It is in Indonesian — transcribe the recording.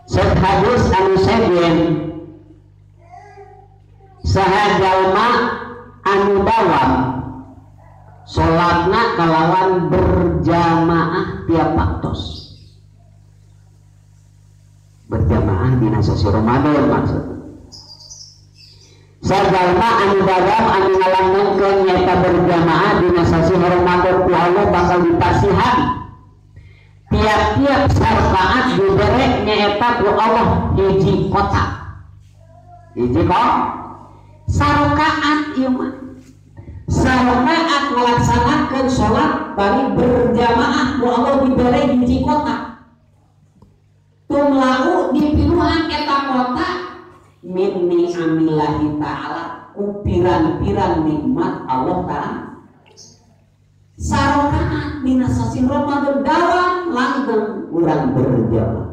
Sek hadis anu sejen saha jalma anu dawam salatna kalawan berjamaah tiap waktos. Berjamaah dina sasi Ramadan maksudna. Sajalma anu dawam anu ngalanggengkeun nyaeta berjamaah dina sasi Ramadan ku Allah bakal dipasihan tiap-tiap sarkaat diberi nyaeta ku Allah hiji kotak. Hiji kok sarkaat ieu mah. Sarkaat melaksanakeun salat bari berjamaah ku Allah diberi hiji kotak. Tumlau dipiluhan eta kotak min ni'amillahi ta'ala ku pirang-pirang nikmat Allah ta'ala. Sarkaat dina sasi Ramadan dawam langgeng urang berjamaah.